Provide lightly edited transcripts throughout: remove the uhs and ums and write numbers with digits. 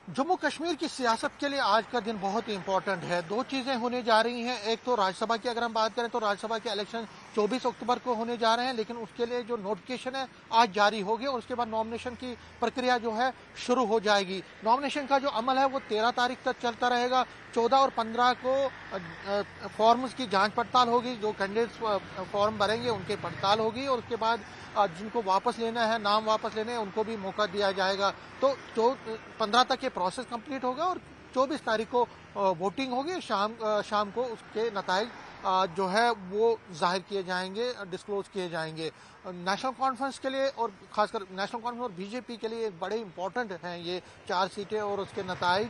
जम्मू कश्मीर की सियासत के लिए आज का दिन बहुत ही इंपॉर्टेंट है। दो चीज़ें होने जा रही हैं। एक तो राज्यसभा की अगर हम बात करें तो राज्यसभा के इलेक्शन 24 अक्टूबर को होने जा रहे हैं, लेकिन उसके लिए जो नोटिफिकेशन है आज जारी होगी और उसके बाद नॉमिनेशन की प्रक्रिया जो है शुरू हो जाएगी। नॉमिनेशन का जो अमल है वो 13 तारीख तक चलता रहेगा। 14 और 15 को फॉर्म्स की जांच पड़ताल होगी। जो कैंडिडेट्स फॉर्म भरेंगे उनकी पड़ताल होगी और उसके बाद जिनको वापस लेना है, नाम वापस लेने हैं, उनको भी मौका दिया जाएगा। तो 15 तक ये प्रोसेस कंप्लीट होगा और 24 तारीख को वोटिंग होगी। शाम को उसके नताइज जो है वो जाहिर किए जाएंगे, डिस्क्लोज किए जाएंगे। नेशनल कॉन्फ्रेंस के लिए और खासकर नेशनल कॉन्फ्रेंस और बीजेपी के लिए बड़े इंपॉर्टेंट हैं ये 4 सीटें और उसके नताइज।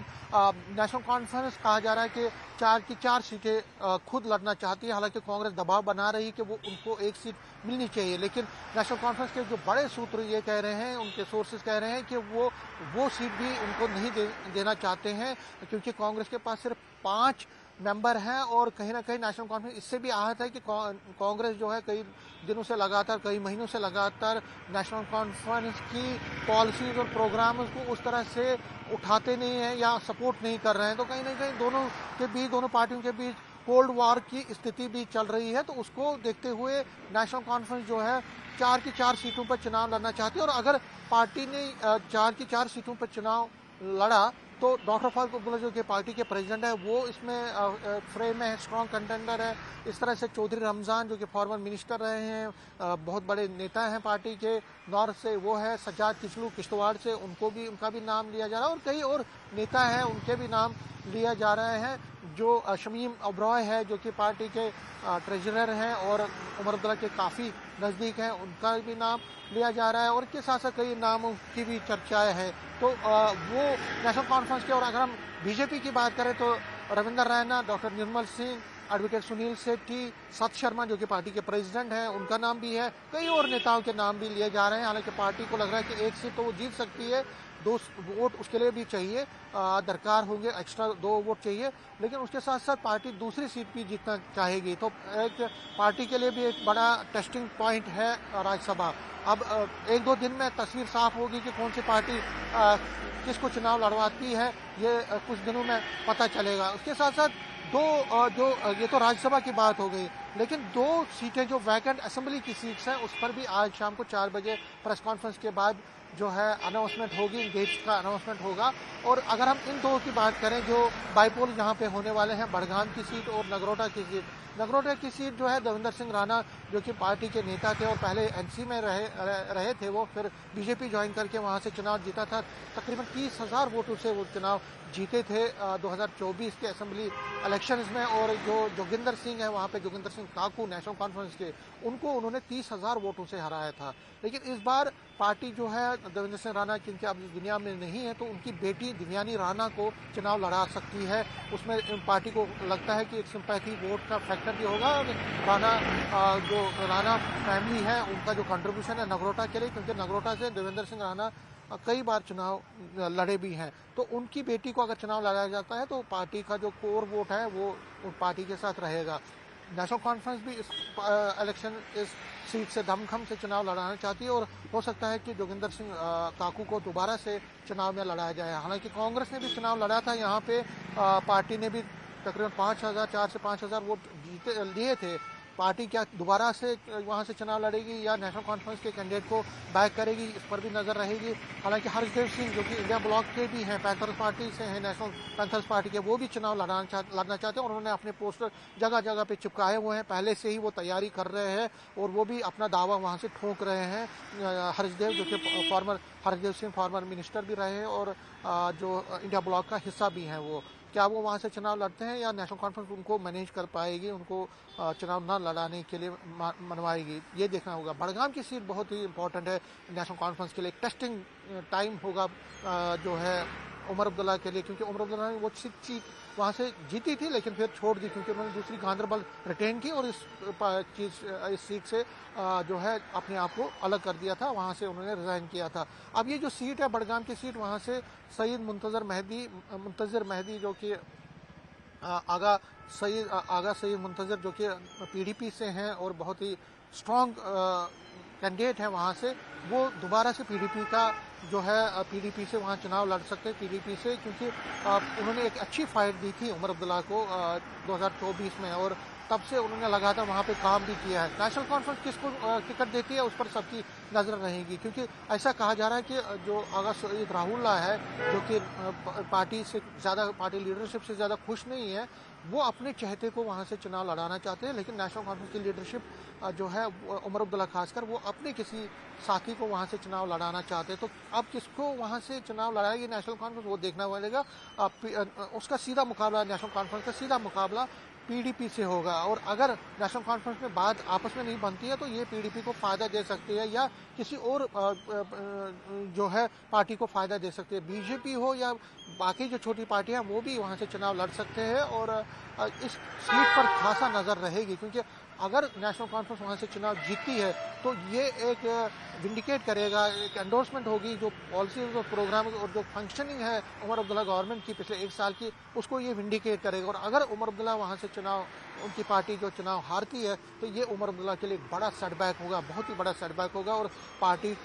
नेशनल कॉन्फ्रेंस कहा जा रहा है कि 4 की 4 सीटें खुद लड़ना चाहती है। हालांकि कांग्रेस दबाव बना रही है कि वो उनको एक सीट मिलनी चाहिए, लेकिन नेशनल कॉन्फ्रेंस के जो बड़े सूत्र ये कह रहे हैं, उनके सोर्सेज कह रहे हैं कि वो सीट भी उनको नहीं देना चाहते हैं, क्योंकि कांग्रेस के पास सिर्फ 5 मेंबर हैं और कहीं ना कहीं नेशनल कॉन्फ्रेंस इससे भी आहत है कि कांग्रेस जो है कई दिनों से लगातार, कई महीनों से लगातार नेशनल कॉन्फ्रेंस की पॉलिसीज और प्रोग्राम को उस तरह से उठाते नहीं है या सपोर्ट नहीं कर रहे हैं। तो कहीं ना कहीं दोनों पार्टियों के बीच कोल्ड वॉर की स्थिति भी चल रही है। तो उसको देखते हुए नेशनल कॉन्फ्रेंस जो है 4 की 4 सीटों पर चुनाव लड़ना चाहती है और अगर पार्टी ने 4 की 4 सीटों पर चुनाव लड़ा तो डॉक्टर फारूक अब्दुल्ला जो कि पार्टी के प्रेसिडेंट है वो इसमें फ्रेम में है, स्ट्रॉन्ग कंटेंडर है। इस तरह से चौधरी रमजान जो कि फॉर्मर मिनिस्टर रहे हैं, बहुत बड़े नेता हैं पार्टी के, नॉर्थ से वो है, सज्जाद किचलू किश्तवाड़ से, उनका भी नाम लिया जा रहा है और कई और नेता हैं उनके भी नाम लिया जा रहे हैं। जो शमीम अब्रॉय है जो कि पार्टी के ट्रेजरर हैं और उमर अब्दुल्ला के काफ़ी नज़दीक हैं, उनका भी नाम लिया जा रहा है और इसके साथ साथ कई नामों की भी चर्चाएं हैं। तो वो नेशनल कॉन्फ्रेंस के। और अगर हम बीजेपी की बात करें तो रविंदर रैना, डॉक्टर निर्मल सिंह, एडवोकेट सुनील सेठी, सत शर्मा जो कि पार्टी के प्रेसिडेंट हैं, उनका नाम भी है। कई और नेताओं के नाम भी लिए जा रहे हैं। हालांकि पार्टी को लग रहा है कि एक सीट तो वो जीत सकती है, 2 वोट उसके लिए भी चाहिए, दरकार होंगे, एक्स्ट्रा 2 वोट चाहिए, लेकिन उसके साथ साथ पार्टी दूसरी सीट भी जीतना चाहेगी। तो एक पार्टी के लिए भी एक बड़ा टेस्टिंग पॉइंट है राज्यसभा। अब 1-2 दिन में तस्वीर साफ होगी कि कौन सी पार्टी किसको चुनाव लड़वाती है, ये कुछ दिनों में पता चलेगा। उसके साथ साथ ये तो राज्यसभा की बात हो गई, लेकिन 2 सीटें जो वैकेंट असेंबली की सीट्स हैं उस पर भी आज शाम को 4 बजे प्रेस कॉन्फ्रेंस के बाद जो है अनाउंसमेंट होगी, डेट्स का अनाउंसमेंट होगा। और अगर हम इन 2 की बात करें जो बाईपोल यहाँ पे होने वाले हैं, बड़गाम की सीट और नगरोटा की सीट जो है देवेंद्र सिंह राणा जो कि पार्टी के नेता थे और पहले एनसी में रहे थे, वो फिर बीजेपी ज्वाइन करके वहाँ से चुनाव जीता था। तकरीबन 30,000 वोटों से वो चुनाव जीते थे 2024 के असेंबली इलेक्शंस में। और जो जोगिंदर सिंह है वहाँ पे, जोगिंदर सिंह काकू नेशनल कॉन्फ्रेंस के, उनको उन्होंने 30,000 वोटों से हराया था। लेकिन इस बार पार्टी जो है देवेंद्र सिंह राणा जिनके अब दुनिया में नहीं है, तो उनकी बेटी दिव्यानी राणा को चुनाव लड़ा सकती है। उसमें पार्टी को लगता है कि एक सिंपैथी वोट का फैक्टर भी होगा। जो राणा फैमिली है उनका जो कंट्रीब्यूशन है नगरोटा के लिए, क्योंकि नगरोटा से देवेंद्र सिंह राणा कई बार चुनाव लड़े भी हैं, तो उनकी बेटी को अगर चुनाव लड़ाया जाता है तो पार्टी का जो कोर वोट है वो पार्टी के साथ रहेगा। नेशनल कॉन्फ्रेंस भी इस इस सीट से दमखम से चुनाव लड़ाना चाहती है और हो सकता है कि जोगिंदर सिंह काकू को दोबारा से चुनाव में लड़ाया जाए। हालांकि कांग्रेस ने भी चुनाव लड़ा था यहाँ पे, पार्टी ने भी तकरीबन 4 से 5,000 वोट लिए थे। पार्टी क्या दोबारा से वहाँ से चुनाव लड़ेगी या नेशनल कॉन्फ्रेंस के कैंडिडेट को बैक करेगी, इस पर भी नजर रहेगी। हालांकि हर्षदेव सिंह जो कि इंडिया ब्लॉक के भी हैं, पैंथर्स पार्टी से हैं, नेशनल पैंथर्स पार्टी के, वो भी चुनाव लड़ना चाहते हैं और उन्होंने अपने पोस्टर जगह जगह पे चिपकाए हुए हैं। पहले से ही वो तैयारी कर रहे हैं और वो भी अपना दावा वहाँ से ठोक रहे हैं। हर्षदेव जो कि हरदेव सिंह फॉर्मर मिनिस्टर भी रहे हैं और जो इंडिया ब्लॉक का हिस्सा भी हैं, वो क्या वो वहाँ से चुनाव लड़ते हैं या नेशनल कॉन्फ्रेंस उनको मैनेज कर पाएगी, उनको चुनाव न लड़ाने के लिए मनवाएगी, ये देखना होगा। बड़गाम की सीट बहुत ही इंपॉर्टेंट है नेशनल कॉन्फ्रेंस के लिए। टेस्टिंग टाइम होगा जो है उमर अब्दुल्ला के लिए, क्योंकि उमर अब्दुल्ला ने वो सीट वहाँ से जीती थी लेकिन फिर छोड़ दी, क्योंकि उन्होंने दूसरी गांधरबल रिटेन की और इस सीट से जो है अपने आप को अलग कर दिया था, वहाँ से उन्होंने रिजाइन किया था। अब ये जो सीट है बड़गाम की सीट, वहाँ से सईद मुंतजर महदी जो कि आगा सईद मुंतजर जो कि पीडीपी से हैं और बहुत ही स्ट्रॉन्ग कैंडिडेट है, वहाँ से वो दोबारा से पीडीपी का जो है पीडीपी से वहाँ चुनाव लड़ सकते हैं, पीडीपी से, क्योंकि उन्होंने एक अच्छी फाइट दी थी उमर अब्दुल्ला को 2024 में, और तब से उन्होंने लगातार वहाँ पे काम भी किया है। नेशनल कॉन्फ्रेंस किसको टिकट देती है उस पर सबकी नज़र रहेगी, क्योंकि ऐसा कहा जा रहा है कि जो आगा सईद राहुल्ला है, जो कि पार्टी से ज़्यादा, पार्टी लीडरशिप से ज़्यादा खुश नहीं है, वो अपने चहेते को वहाँ से चुनाव लड़ाना चाहते हैं। लेकिन नेशनल कॉन्फ्रेंस की लीडरशिप जो है उमर अब्दुल्ला खासकर, वो अपने किसी साथी को वहाँ से चुनाव लड़ाना चाहते हैं। तो अब किसको वहाँ से चुनाव लड़ाएगी नेशनल कॉन्फ्रेंस, वो देखना पड़ेगा। उसका सीधा मुकाबला, नेशनल कॉन्फ्रेंस का सीधा मुकाबला पीडीपी से होगा, और अगर नेशनल कॉन्फ्रेंस में बात आपस में नहीं बनती है तो ये पीडीपी को फ़ायदा दे सकती है, या किसी और जो है पार्टी को फ़ायदा दे सकती है। बीजेपी हो या बाकी जो छोटी पार्टियां, वो भी वहाँ से चुनाव लड़ सकते हैं, और इस सीट पर खासा नज़र रहेगी, क्योंकि अगर नेशनल कॉन्फ्रेंस वहाँ से चुनाव जीतती है तो ये एक विंडिकेट करेगा, एक एंडोर्समेंट होगी जो पॉलिसीज और प्रोग्राम और जो फंक्शनिंग है उमर अब्दुल्ला गवर्नमेंट की पिछले 1 साल की, उसको ये विंडिकेट करेगा। और अगर उमर अब्दुल्ला वहाँ से चुनाव, उनकी पार्टी जो चुनाव हारती है, तो ये उमर अब्दुल्ला के लिए एक बड़ा सेटबैक होगा, बहुत ही बड़ा सेटबैक होगा, और पार्टी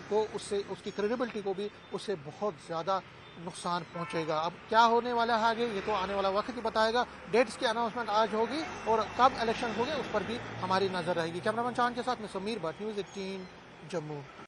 को उससे, उसकी क्रेडिबिलिटी को भी उससे बहुत ज़्यादा नुकसान पहुंचेगा। अब क्या होने वाला है आगे, ये तो आने वाला वक्त ही बताएगा। डेट्स की अनाउंसमेंट आज होगी, और कब इलेक्शन होंगे उस पर भी हमारी नज़र रहेगी। कैमरामैन चांद के साथ मैं समीर भट्ट, न्यूज़ 18 जम्मू।